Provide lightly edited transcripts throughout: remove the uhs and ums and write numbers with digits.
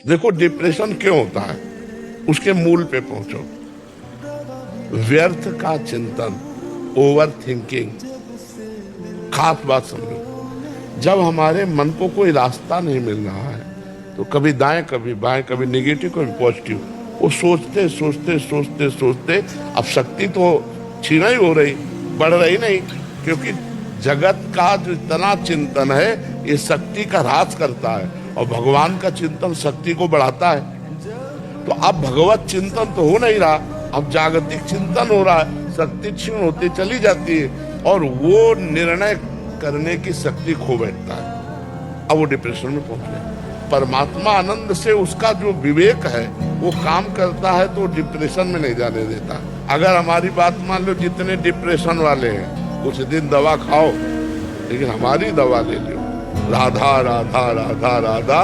देखो डिप्रेशन क्यों होता है, उसके मूल पे पहुंचो। व्यर्थ का चिंतन, ओवर थिंकिंग। खास बात समझो, जब हमारे मन को कोई रास्ता नहीं मिल रहा है तो कभी दाएं कभी बाएं, कभी नेगेटिव कभी पॉजिटिव, वो सोचते सोचते सोचते सोचते अब शक्ति तो छीना ही हो रही, बढ़ रही नहीं, क्योंकि जगत का जो इतना चिंतन है ये शक्ति का ह्रास करता है और भगवान का चिंतन शक्ति को बढ़ाता है। तो अब भगवत चिंतन तो हो नहीं रहा, अब जागतिक चिंतन हो रहा है, शक्ति क्षीण होती चली जाती है और वो निर्णय करने की शक्ति खो बैठता है। अब वो डिप्रेशन में पहुंच गया। परमात्मा आनंद से उसका जो विवेक है वो काम करता है तो डिप्रेशन में नहीं जाने देता। अगर हमारी बात मान लो, जितने डिप्रेशन वाले हैं कुछ दिन दवा खाओ, लेकिन हमारी दवा ले लो, राधा राधा राधा राधा,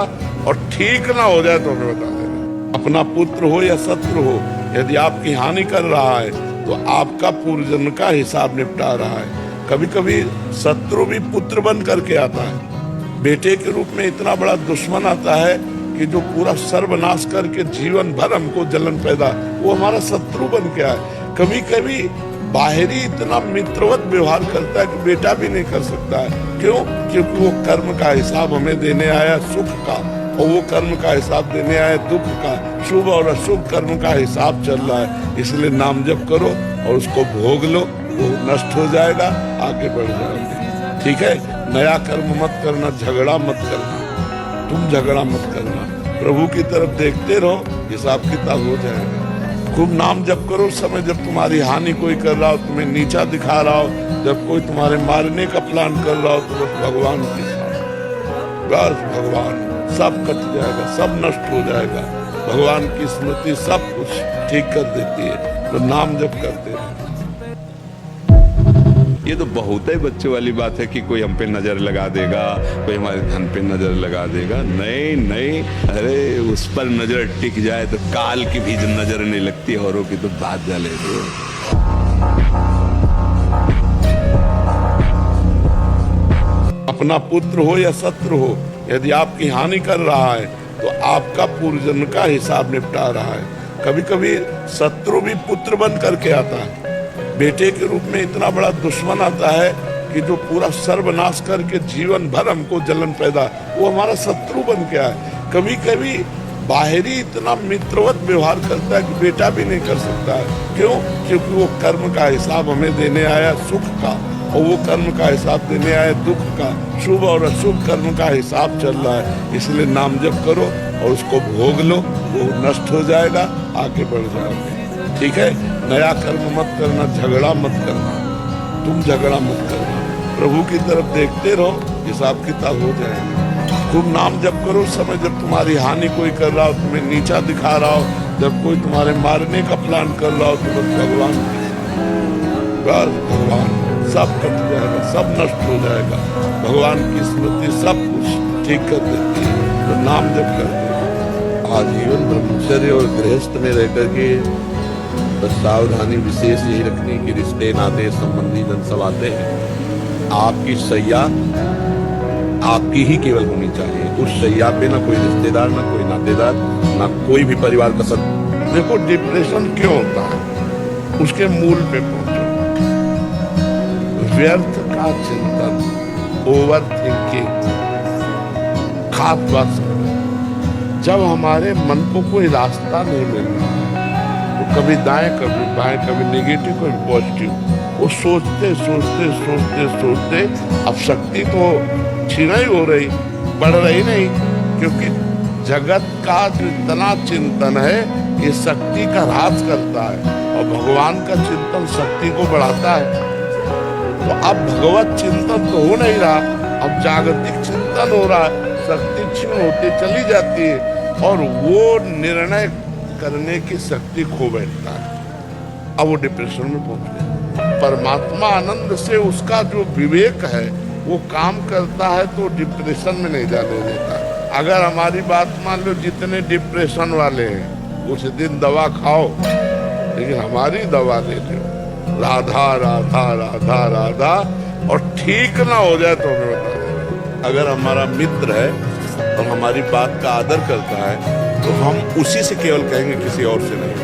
और ठीक ना हो जाए तो हमें बता देना। अपना पुत्र हो या शत्रु हो, यदि आपकी हानि कर रहा है तो आपका पूर्वजन्म का हिसाब निपटा रहा है। कभी कभी शत्रु भी पुत्र बन करके आता है, बेटे के रूप में इतना बड़ा दुश्मन आता है कि जो पूरा सर्वनाश करके जीवन भर हमको जलन पैदा, वो हमारा शत्रु बन के आए। कभी कभी बाहरी इतना मित्रवत व्यवहार करता है कि बेटा भी नहीं कर सकता है। क्यों? क्योंकि वो कर्म का हिसाब हमें देने आया सुख का, और वो कर्म का हिसाब देने आया दुख का। शुभ और अशुभ कर्म का हिसाब चल रहा है, इसलिए नाम जप करो और उसको भोग लो, वो नष्ट हो जाएगा, आगे बढ़ जाओगे। ठीक है, नया कर्म मत करना, झगड़ा मत करना, तुम झगड़ा मत करना, प्रभु की तरफ देखते रहो, हिसाब किताब हो जाएगा। खूब नाम जप करो, समय जब तुम्हारी हानि कोई कर रहा हो, तुम्हें नीचा दिखा रहा हो, जब कोई तुम्हारे मारने का प्लान कर रहा हो, तो बस भगवान के साथ, बस भगवान, सब कट जाएगा, सब नष्ट हो जाएगा। भगवान की स्मृति सब कुछ ठीक कर देती है, तो नाम जप करते रहो। ये तो बहुत ही बच्चों वाली बात है कि कोई हम पे नजर लगा देगा, कोई हमारे धन पे नजर लगा देगा। नहीं नहीं, अरे उस पर नजर टिक जाए तो काल की भी नजर नहीं लगती, औरों की तो बात जा लेती है। अपना पुत्र हो या शत्रु हो, यदि आपकी हानि कर रहा है तो आपका पूर्वजन्म का हिसाब निपटा रहा है। कभी कभी शत्रु भी पुत्र बन करके आता है, बेटे के रूप में इतना बड़ा दुश्मन आता है कि जो पूरा सर्वनाश करके जीवन भर हमको जलन पैदा, वो हमारा शत्रु बन के आए। कभी कभी बाहरी इतना मित्रवत व्यवहार करता है कि बेटा भी नहीं कर सकता है। क्यों? क्योंकि वो कर्म का हिसाब हमें देने आया सुख का, और वो कर्म का हिसाब देने आया दुख का। शुभ और अशुभ कर्म का हिसाब चल रहा है, इसलिए नाम जप करो और उसको भोग लो, वो नष्ट हो जाएगा, आगे बढ़ जाओगे। ठीक है, नया कर्म मत करना, झगड़ा मत करना, तुम झगड़ा मत करना, प्रभु की तरफ देखते रहो, हिसाब किताब हो जाएगा। खूब नाम जप करो, समय जब तुम्हारी हानि कोई कर रहा हो, तुम्हें नीचा दिखा रहा हो, जब कोई तुम्हारे मारने का प्लान कर रहा हो, तो बस भगवान, बस भगवान, सब कट जाएगा, सब नष्ट हो जाएगा। भगवान की स्मृति सब कुछ ठीक कर देती है, तो नाम जप करते हैं। आजीवन ब्रह्मचर्य और गृहस्थ में रहकर के बस सावधानी विशेष यही रखनी कि रिश्ते नाते संबंधी जन सब आते हैं, आपकी सैया आपकी ही केवल होनी चाहिए। उस सैया पे ना कोई रिश्तेदार, ना कोई नातेदार, ना कोई भी परिवार का सदस्य। देखो डिप्रेशन क्यों होता है, उसके मूल पे पहुंचो। व्यर्थ का चिंतन, ओवर थिंकिंग। खास बात समझो, जब हमारे मन को कोई रास्ता नहीं मिल रहा है तो कभी दाएं कभी बाएं, कभी नेगेटिव कभी पॉजिटिव, वो सोचते सोचते सोचते सोचते अब शक्ति तो छीना ही हो रही, बढ़ रही नहीं, क्योंकि जगत का जो इतना चिंतन है ये शक्ति का ह्रास करता है और भगवान का चिंतन शक्ति को बढ़ाता है। तो अब भगवत चिंतन तो हो नहीं रहा, अब जागतिक चिंतन हो रहा है, शक्ति क्षीण होती चली जाती है और वो निर्णय करने की शक्ति खो बैठता है। अब वो डिप्रेशन में पहुंच गया। परमात्मा आनंद से उसका जो विवेक है वो काम करता है तो डिप्रेशन में नहीं जाने देता। अगर हमारी बात मान लो, जितने डिप्रेशन वाले हैं कुछ दिन दवा खाओ, लेकिन हमारी दवा ले लो, राधा राधा राधा राधा, और ठीक ना हो जाए तो हमें बता देना। अगर हमारा मित्र है और हमारी बात का आदर करता है तो हम उसी से केवल कहेंगे, किसी और से नहीं।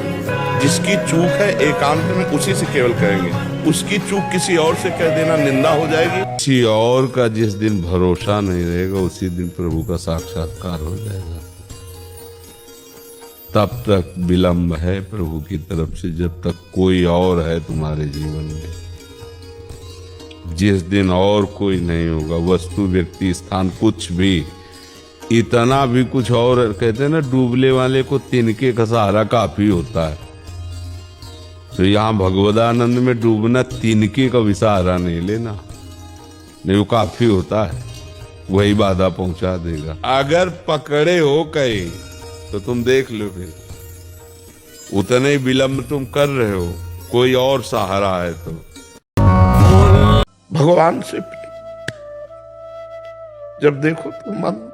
जिसकी चूक है एकांत में उसी से केवल कहेंगे, उसकी चूक किसी और से कह देना निंदा हो जाएगी। किसी और का जिस दिन भरोसा नहीं रहेगा उसी दिन प्रभु का साक्षात्कार हो जाएगा। तब तक विलंब है प्रभु की तरफ से जब तक कोई और है तुम्हारे जीवन में। जिस दिन और कोई नहीं होगा, वस्तु व्यक्ति स्थान कुछ भी, इतना भी कुछ और, कहते हैं ना डूबने वाले को तिनके का सहारा काफी होता है। तो यहाँ भगवदानंद में डूबना तिनके का भी सहारा नहीं लेना, नहीं वो काफी होता है, वही बाधा पहुंचा देगा। अगर पकड़े हो कहीं तो तुम देख लो, फिर उतने विलंब तुम कर रहे हो, कोई और सहारा है तो भगवान से जब देखो तो मन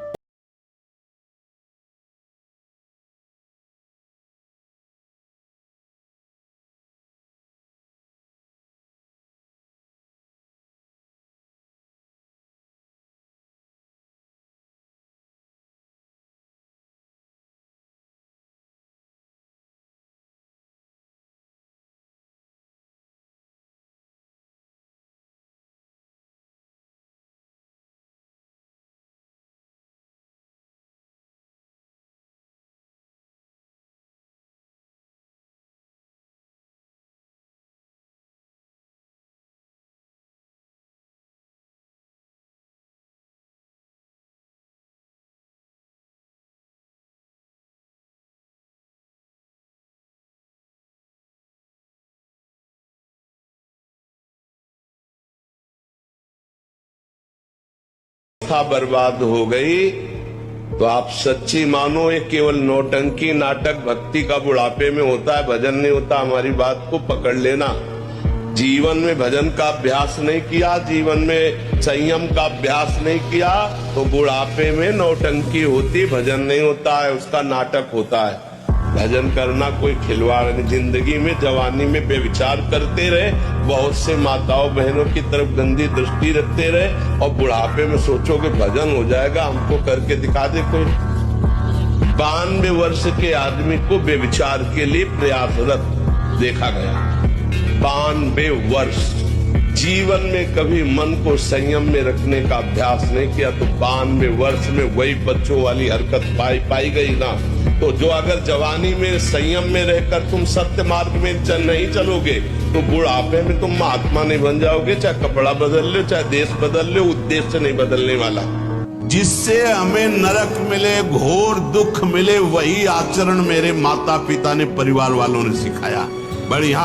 था बर्बाद हो गई तो आप सच्ची मानो ये केवल नौटंकी नाटक भक्ति का बुढ़ापे में होता है, भजन नहीं होता। हमारी बात को पकड़ लेना। जीवन में भजन का अभ्यास नहीं किया, जीवन में संयम का अभ्यास नहीं किया तो बुढ़ापे में नौटंकी होती, भजन नहीं होता है, उसका नाटक होता है। भजन करना कोई खिलवाड़ नहीं। जिंदगी में जवानी में बेविचार करते रहे, बहुत से माताओं बहनों की तरफ गंदी दृष्टि रखते रहे और बुढ़ापे में सोचो कि भजन हो जाएगा, हमको करके दिखा दे कोई। 92 वर्ष के आदमी को बेविचार के लिए प्रयासरत देखा गया। 92 वर्ष जीवन में कभी मन को संयम में रखने का अभ्यास नहीं किया तो 92 वर्ष में वही बच्चों वाली हरकत पाई गई ना। तो जो अगर जवानी में संयम में रहकर तुम सत्य मार्ग में नहीं चलोगे तो बुढ़ापे में तुम महात्मा नहीं बन जाओगे। चाहे कपड़ा बदल लो, चाहे देश बदल लो, उद्देश्य नहीं बदलने वाला। जिससे हमें नरक मिले, घोर दुख मिले, वही आचरण मेरे माता पिता ने, परिवार वालों ने सिखाया। बढ़िया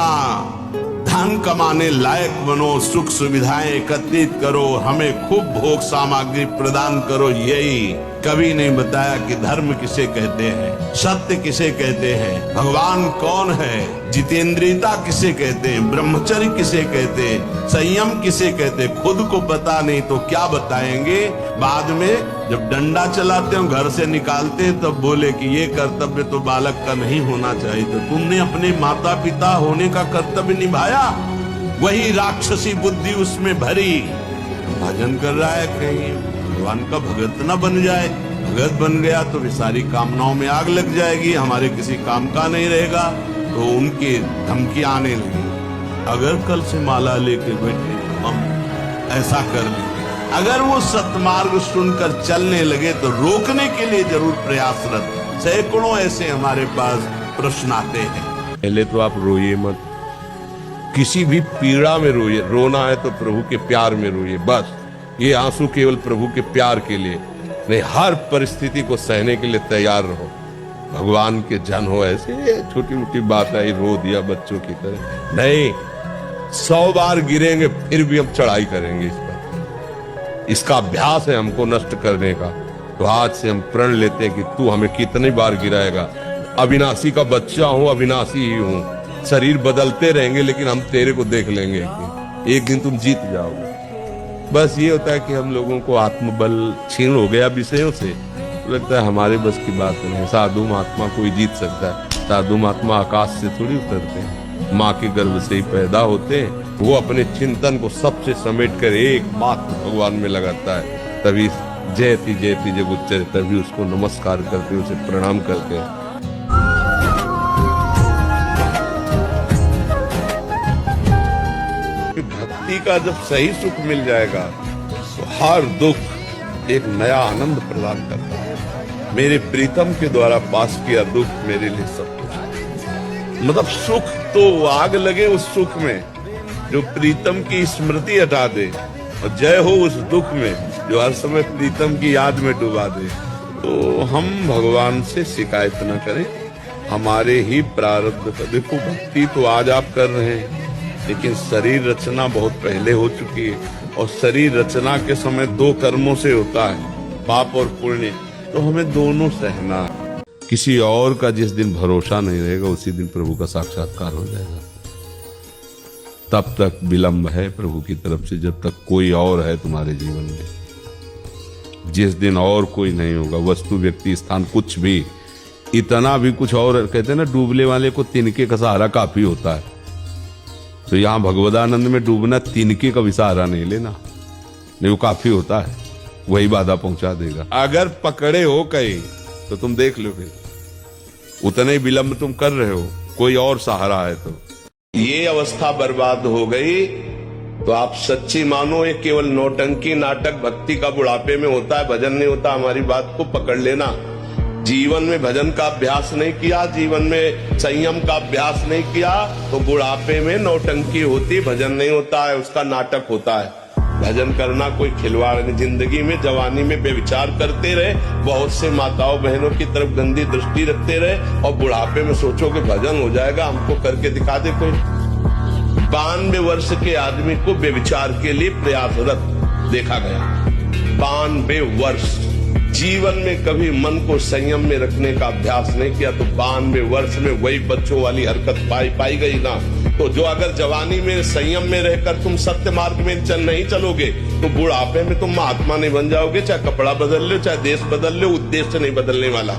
धन कमाने लायक बनो, सुख सुविधाएं एकत्रित करो, हमें खूब भोग सामग्री प्रदान करो। यही कभी नहीं बताया कि धर्म किसे कहते हैं, सत्य किसे कहते हैं, भगवान कौन है, जितेंद्रियता किसे कहते हैं, ब्रह्मचर्य किसे कहते हैं, संयम किसे कहते हैं। खुद को पता नहीं तो क्या बताएंगे। बाद में जब डंडा चलाते हो, घर से निकालते हैं, तब बोले कि ये कर्तव्य तो बालक का नहीं होना चाहिए। तो तुमने अपने माता पिता होने का कर्तव्य निभाया, वही राक्षसी बुद्धि उसमें भरी। भजन कर रहा है, कहीं भगवान का भगत न बन जाए। भगत बन गया तो भी सारी कामनाओं में आग लग जाएगी, हमारे किसी काम का नहीं रहेगा, तो उनकी धमकी आने लगी। अगर कल से माला लेके बैठे तो हम ऐसा कर लेंगे। अगर वो सतमार्ग सुनकर चलने लगे तो रोकने के लिए जरूर प्रयासरत। सैकड़ों ऐसे हमारे पास प्रश्न आते हैं। पहले तो आप रोइए मत, किसी भी पीड़ा में रोइए। रोना है तो प्रभु के प्यार में रोइए, बस। ये आंसू केवल प्रभु के प्यार के लिए नहीं, हर परिस्थिति को सहने के लिए तैयार रहो। भगवान के जन हो, ऐसे छोटी मोटी बात आई रो दिया बच्चों की तरह नहीं। 100 बार गिरेंगे फिर भी हम चढ़ाई करेंगे इस पर। इसका अभ्यास है हमको नष्ट करने का। तो आज से हम प्रण लेते हैं कि तू हमें कितनी बार गिराएगा। अविनाशी का बच्चा हूं, अविनाशी ही हूं। शरीर बदलते रहेंगे लेकिन हम तेरे को देख लेंगे, एक दिन तुम जीत जाओगे। बस ये होता है कि हम लोगों को आत्मबल छीन हो गया विषयों से, तो लगता है हमारे बस की बात नहीं। साधु महात्मा कोई जीत सकता है? साधु महात्मा आकाश से थोड़ी उतरते हैं, माँ के गर्भ से ही पैदा होते हैं। वो अपने चिंतन को सबसे समेट कर एकमात्र भगवान में लगाता है, तभी जयति जब उच्चते तभी उसको नमस्कार करते, उसे प्रणाम करते हैं। भक्ति का जब सही सुख मिल जाएगा तो हर दुख एक नया आनंद प्रदान करता है। मेरे प्रीतम के द्वारा पास किया दुख मेरे लिए सब कुछ है। मतलब सुख तो आग लगे उस सुख में जो प्रीतम की स्मृति हटा दे, और जय हो उस दुख में जो हर समय प्रीतम की याद में डुबा दे। तो हम भगवान से शिकायत न करें, हमारे ही प्रारब्ध का। देखो भक्ति तो आज आप कर रहे हैं, लेकिन शरीर रचना बहुत पहले हो चुकी है, और शरीर रचना के समय दो कर्मों से होता है, पाप और पुण्य। तो हमें दोनों सहना। किसी और का जिस दिन भरोसा नहीं रहेगा उसी दिन प्रभु का साक्षात्कार हो जाएगा। तब तक विलंब है प्रभु की तरफ से जब तक कोई और है तुम्हारे जीवन में। जिस दिन और कोई नहीं होगा, वस्तु व्यक्ति स्थान कुछ भी, इतना भी कुछ और, कहते हैं ना डूबने वाले को तिनके का सहारा काफी होता है। तो यहां भगवदानंद में डूबना तिनके का भी सहारा नहीं लेना, नहीं वो काफी होता है, वही बाधा पहुंचा देगा। अगर पकड़े हो कहीं तो तुम देख लो, फिर उतने विलंब तुम कर रहे हो, कोई और सहारा है तो ये अवस्था बर्बाद हो गई। तो आप सच्ची मानो ये केवल नौटंकी नाटक भक्ति का बुढ़ापे में होता है, भजन नहीं होता। हमारी बात को पकड़ लेना। जीवन में भजन का अभ्यास नहीं किया, जीवन में संयम का अभ्यास नहीं किया, तो बुढ़ापे में नौटंकी होती, भजन नहीं होता है, उसका नाटक होता है। भजन करना कोई खिलवाड़ नहीं। जिंदगी में जवानी में बेविचार करते रहे, बहुत से माताओं बहनों की तरफ गंदी दृष्टि रखते रहे, और बुढ़ापे में सोचो कि भजन हो जाएगा, हमको करके दिखा दे कोई। 92 वर्ष के आदमी को बेविचार के लिए प्रयासरत देखा गया। 92 वर्ष जीवन में कभी मन को संयम में रखने का अभ्यास नहीं किया, तो 92 वर्ष में वही बच्चों वाली हरकत पाई गई ना। तो जो अगर जवानी में संयम में रहकर तुम सत्य मार्ग में नहीं चलोगे, तो बुढ़ापे में तुम महात्मा नहीं बन जाओगे। चाहे कपड़ा बदल लो, चाहे देश बदल लो, उद्देश्य नहीं बदलने वाला।